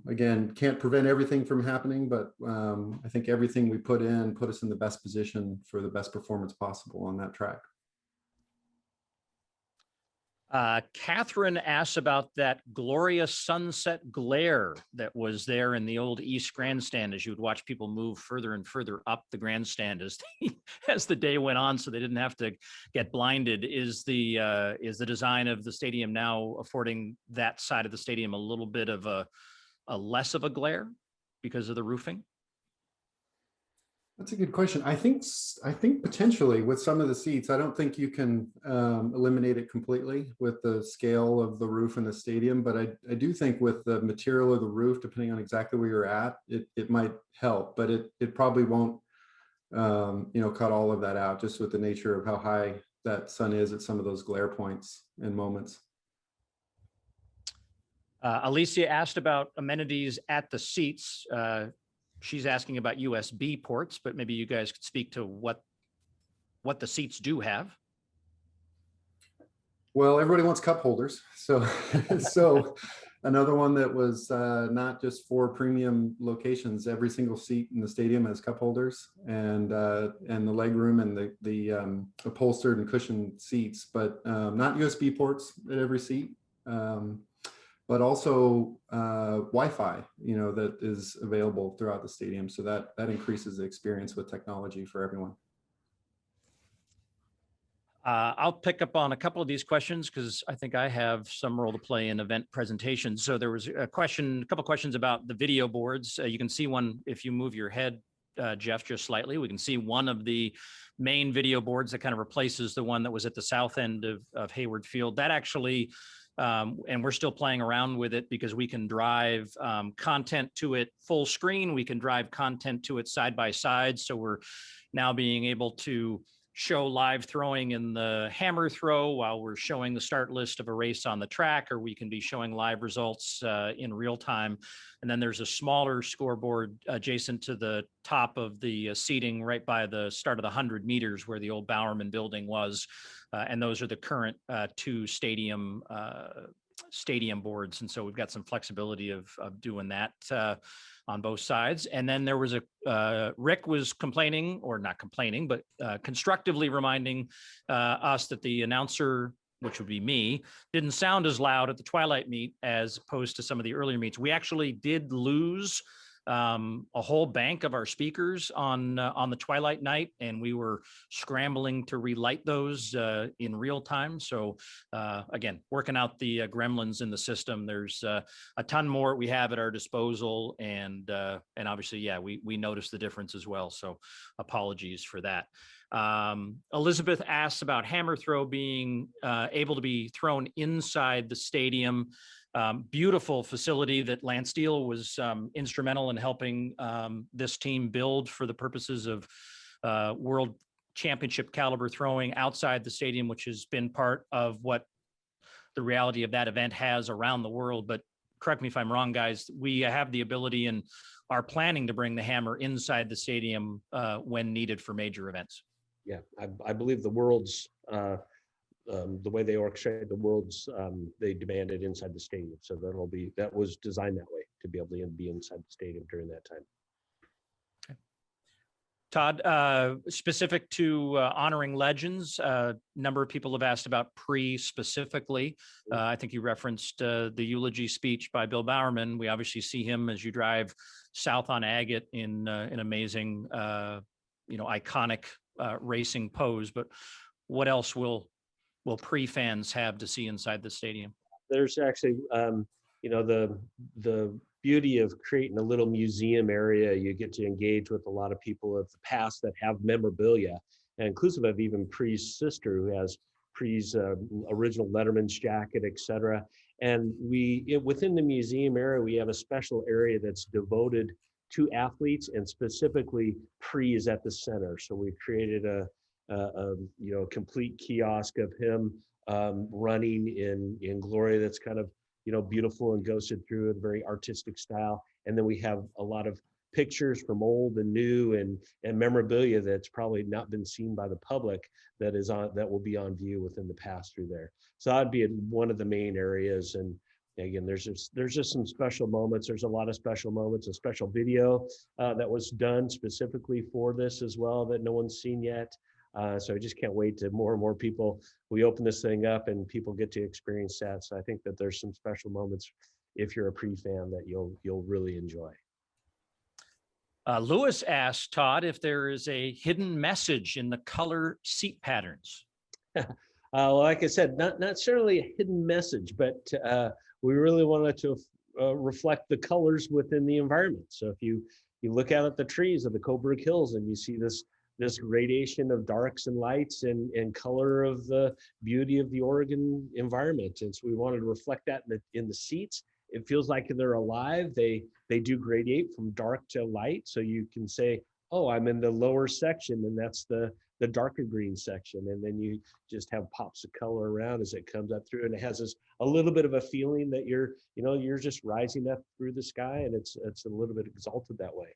again, can't prevent everything from happening, but I think everything we put in put us in the best position for the best performance possible on that track. Catherine asks about that glorious sunset glare that was there in the old East Grandstand as you would watch people move further and further up the grandstand as the day went on, so they didn't have to get blinded. Is the design of the stadium now affording that side of the stadium a little bit of a less of a glare because of the roofing? That's a good question. I think potentially with some of the seats, I don't think you can eliminate it completely with the scale of the roof in the stadium, but I do think with the material of the roof, depending on exactly where you're at, it might help, but it probably won't, cut all of that out, just with the nature of how high that sun is at some of those glare points and moments. Alicia asked about amenities at the seats. She's asking about USB ports, but maybe you guys could speak to what the seats do have. Well, everybody wants cup holders. So another one that was not just for premium locations, every single seat in the stadium has cup holders, and the leg room and the upholstered and cushioned seats, but not USB ports at every seat. But also Wi-Fi, that is available throughout the stadium. So that increases the experience with technology for everyone. I'll pick up on a couple of these questions because I think I have some role to play in event presentations. So there was a couple questions about the video boards. You can see one if you move your head, Jeff, just slightly. We can see one of the main video boards that kind of replaces the one that was at the south end of Hayward Field. That actually, and we're still playing around with it because we can drive content to it full screen. We can drive content to it side by side. So we're now being able to show live throwing in the hammer throw while we're showing the start list of a race on the track, or we can be showing live results in real time. And then there's a smaller scoreboard adjacent to the top of the seating right by the start of the 100 meters where the old Bowerman building was. And those are the current two stadium boards. And so we've got some flexibility of doing that on both sides. And then there was Rick was complaining, or not complaining, but constructively reminding us that the announcer, which would be me, didn't sound as loud at the twilight meet as opposed to some of the earlier meets. We actually did lose a whole bank of our speakers on the twilight night, and we were scrambling to relight those in real time. So again, working out the gremlins in the system. There's a ton more we have at our disposal, and obviously, yeah, we noticed the difference as well. So apologies for that. Elizabeth asks about hammer throw being able to be thrown inside the stadium. Beautiful facility that Lance Steele was instrumental in helping this team build for the purposes of world championship caliber throwing outside the stadium, which has been part of what the reality of that event has around the world. But correct me if I'm wrong, guys, we have the ability and are planning to bring the hammer inside the stadium when needed for major events. Yeah, I believe the world's the way they orchestrate the worlds, they demand it inside the stadium. So that was designed that way, to be able to be inside the stadium during that time. Okay. Todd, specific to honoring legends, a number of people have asked about Pre specifically. I think you referenced the eulogy speech by Bill Bowerman. We obviously see him as you drive south on Agate in an amazing, iconic racing pose. But what else will Pre fans have to see inside the stadium? There's actually, the beauty of creating a little museum area. You get to engage with a lot of people of the past that have memorabilia, and inclusive of even Pre's sister, who has Pre's original Letterman's jacket, etc. And within the museum area, we have a special area that's devoted to athletes, and specifically Pre is at the center. So we created a complete kiosk of him running in glory that's kind of beautiful and ghosted through a very artistic style. And then we have a lot of pictures from old and new and memorabilia that's probably not been seen by the public that will be on view within the pass through there. So that'd be one of the main areas. And again, there's just some special moments. There's a lot of special moments, a special video that was done specifically for this as well that no one's seen yet. So I just can't wait to more and more people, we open this thing up and people get to experience that. So I think that there's some special moments if you're a pre-fan that you'll really enjoy. Lewis asked Todd if there is a hidden message in the color seat patterns. Like I said, not necessarily a hidden message, but we really wanted to reflect the colors within the environment. So if you look out at the trees of the Coburg Hills and you see this gradation of darks and lights and color of the beauty of the Oregon environment. And so we wanted to reflect that in the seats. It feels like they're alive. They do gradiate from dark to light. So you can say, oh, I'm in the lower section and that's the darker green section. And then you just have pops of color around as it comes up through. And it has a little bit of a feeling that you're just rising up through the sky, and it's a little bit exalted that way.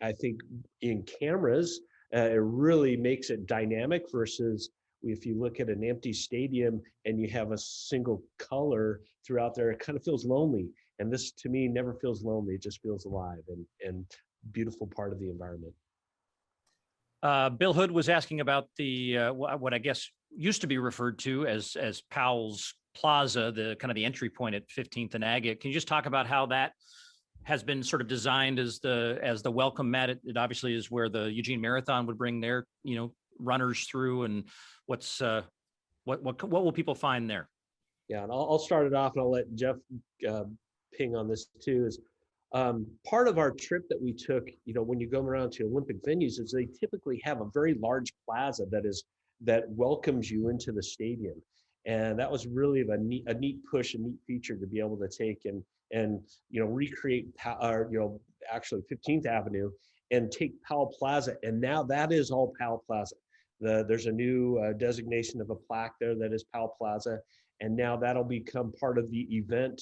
I think in cameras, it really makes it dynamic versus if you look at an empty stadium and you have a single color throughout there, it kind of feels lonely. And this to me never feels lonely. It just feels alive and beautiful part of the environment. Bill Hood was asking about the what I guess used to be referred to as Powell's Plaza, the kind of the entry point at 15th and Agate. Can you just talk about how that has been sort of designed as the welcome mat? It obviously is where the Eugene Marathon would bring their runners through, and what will people find there? Yeah, and I'll start it off, and I'll let Jeff ping on this too. Is part of our trip that we took, when you go around to Olympic venues, is they typically have a very large plaza that welcomes you into the stadium, and that was really a neat push, a neat feature to be able to take and recreate actually 15th Avenue and take Powell Plaza, and now that is all Powell Plaza. There's a new designation of a plaque there that is Powell Plaza, and now that'll become part of the event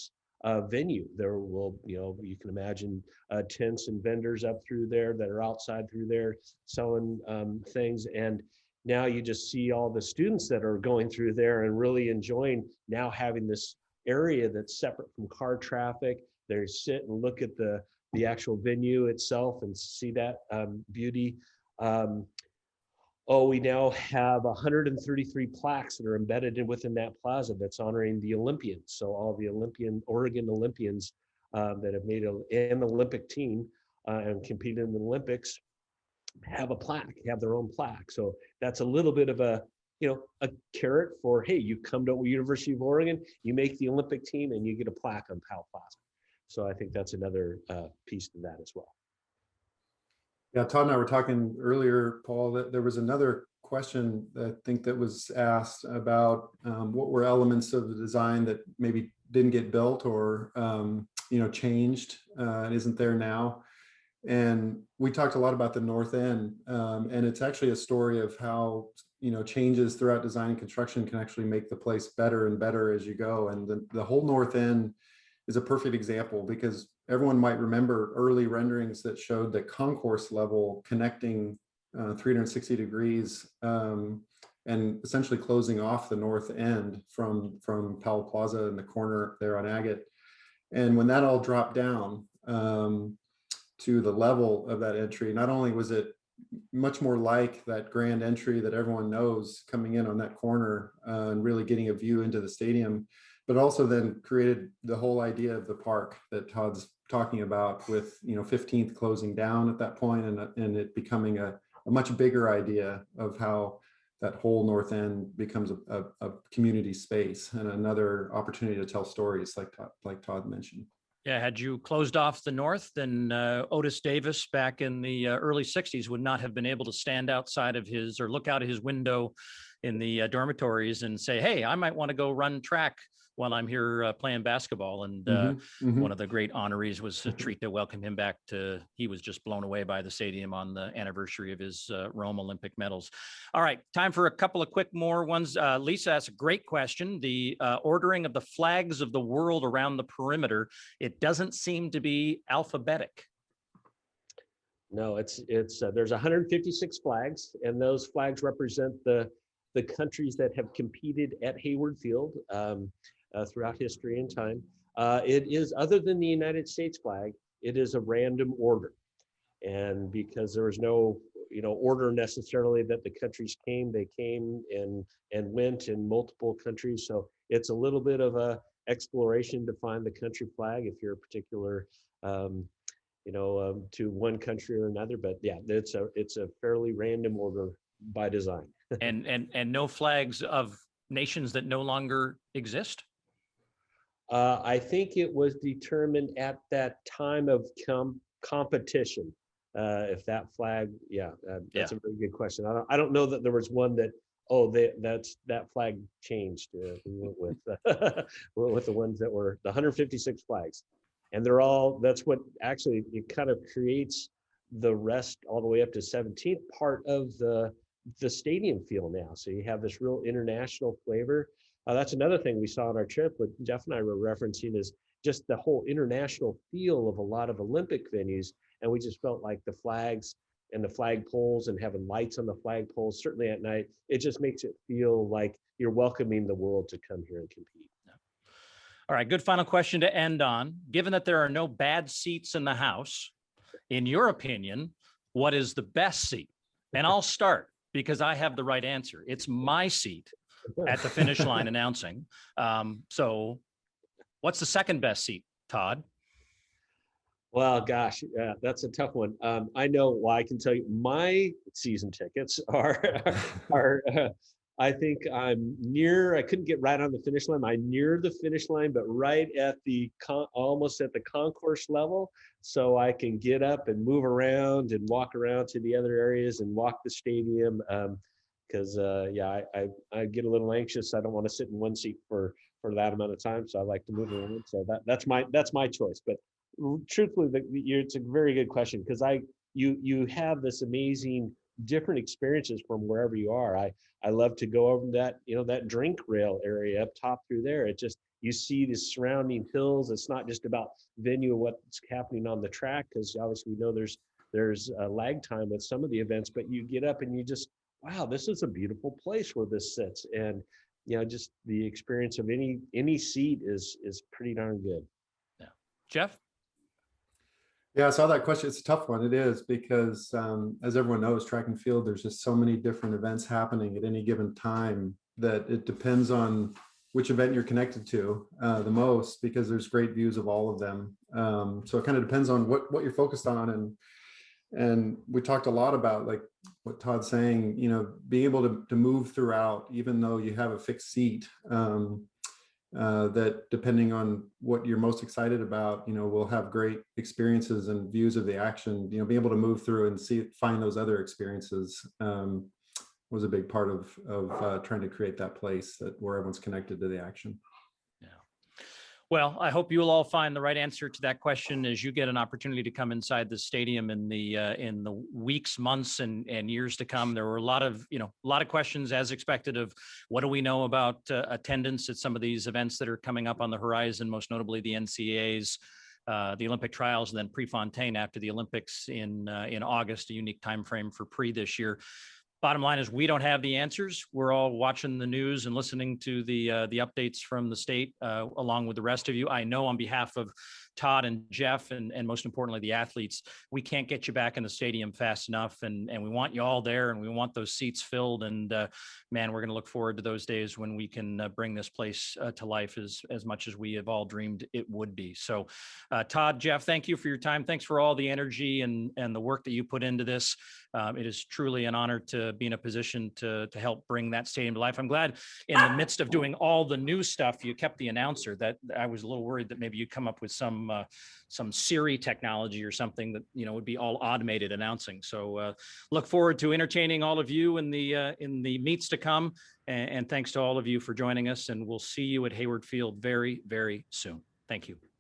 venue. There will, you can imagine tents and vendors up through there that are outside through there selling things. And now you just see all the students that are going through there and really enjoying now having this area that's separate from car traffic. They sit and look at the actual venue itself and see that beauty. We now have 133 plaques that are embedded within that plaza that's honoring the Olympians. So all the Oregon Olympians that have made an Olympic team and competed in the Olympics have their own plaque. So that's a little bit of a carrot for, hey, you come to University of Oregon, you make the Olympic team, and you get a plaque on Powell Plaza. So I think that's another piece to that as well. Yeah, Todd and I were talking earlier, Paul, that there was another question I think that was asked about what were elements of the design that maybe didn't get built or changed and isn't there now. And we talked a lot about the north end, and it's actually a story of how changes throughout design and construction can actually make the place better and better as you go. And the whole north end is a perfect example, because everyone might remember early renderings that showed the concourse level connecting 360 degrees and essentially closing off the north end from Powell Plaza in the corner there on Agate. And when that all dropped down to the level of that entry, not only was it much more like that grand entry that everyone knows coming in on that corner and really getting a view into the stadium, but also then created the whole idea of the park that Todd's talking about, with 15th closing down at that point, and it becoming a much bigger idea of how that whole north end becomes a community space and another opportunity to tell stories like Todd mentioned. Yeah, had you closed off the north, then Otis Davis back in the early 60s would not have been able to stand outside of his or look out of his window in the dormitories and say, hey, I might want to go run track while I'm here playing basketball. And one of the great honorees was a treat to welcome him back to, he was just blown away by the stadium on the anniversary of his Rome Olympic medals. All right, time for a couple of quick more ones. Lisa asked a great question. The ordering of the flags of the world around the perimeter, it doesn't seem to be alphabetic. No, it's there's 156 flags, and those flags represent the countries that have competed at Hayward Field throughout history and time. It is, other than the United States flag, it is a random order, and because there was no order necessarily that the countries came, they came and went in multiple countries. So it's a little bit of a exploration to find the country flag if you're a particular to one country or another. But yeah, it's a fairly random order by design. and no flags of nations that no longer exist. I think it was determined at that time of competition. If that flag, that's a very good question. I don't know that there was one that that flag changed. We went with with the ones that were the 156 flags, and they're all. That's what actually it kind of creates the rest all the way up to 17th part of the stadium feel now. So you have this real international flavor. That's another thing we saw on our trip, what Jeff and I were referencing, is just the whole international feel of a lot of Olympic venues. And we just felt like the flags and the flag poles and having lights on the flag poles, certainly at night, it just makes it feel like you're welcoming the world to come here and compete. All right, good final question to end on. Given that there are no bad seats in the house, in your opinion, what is the best seat? And I'll start because I have the right answer. It's my seat at the finish line announcing. So what's the second best seat, Todd? Well, gosh, that's a tough one. I know why. I can tell you my season tickets are I think I'm near, I couldn't get right on the finish line. I'm near the finish line, but right at the almost at the concourse level. So I can get up and move around and walk around to the other areas and walk the stadium. Because I get a little anxious. I don't want to sit in one seat for that amount of time. So I like to move around. So that's my choice. But truthfully, it's a very good question, because you have this amazing different experiences from wherever you are. I love to go over that drink rail area up top through there. It just, you see the surrounding hills. It's not just about venue and what's happening on the track, because obviously we know there's a lag time with some of the events, but you get up and you just, wow, this is a beautiful place where this sits. And just the experience of any seat is pretty darn good. Yeah. Jeff? Yeah, I saw that question. It's a tough one. It is, because as everyone knows, track and field, there's just so many different events happening at any given time that it depends on which event you're connected to the most, because there's great views of all of them. So it kind of depends on what you're focused on. And we talked a lot about, like what Todd's saying, being able to move throughout, even though you have a fixed seat. That depending on what you're most excited about, we'll have great experiences and views of the action. Be able to move through and find those other experiences was a big part of trying to create that place where everyone's connected to the action. Yeah. Well, I hope you will all find the right answer to that question as you get an opportunity to come inside the stadium in the weeks, months, and years to come. There were a lot of questions, as expected, of what do we know about attendance at some of these events that are coming up on the horizon, most notably the NCAAs, the Olympic trials, and then Prefontaine after the Olympics in August, a unique time frame for pre this year. Bottom line is we don't have the answers. We're all watching the news and listening to the updates from the state along with the rest of you. I know on behalf of Todd and Jeff and most importantly, the athletes, we can't get you back in the stadium fast enough. And we want you all there and we want those seats filled. And man, we're going to look forward to those days when we can bring this place to life as much as we have all dreamed it would be. So Todd, Jeff, thank you for your time. Thanks for all the energy and the work that you put into this. It is truly an honor to be in a position to help bring that stadium to life. I'm glad in the midst of doing all the new stuff, you kept the announcer. That I was a little worried that maybe you'd come up with some Siri technology or something that would be all automated announcing. So look forward to entertaining all of you in the meets to come. And thanks to all of you for joining us. And we'll see you at Hayward Field very, very soon. Thank you.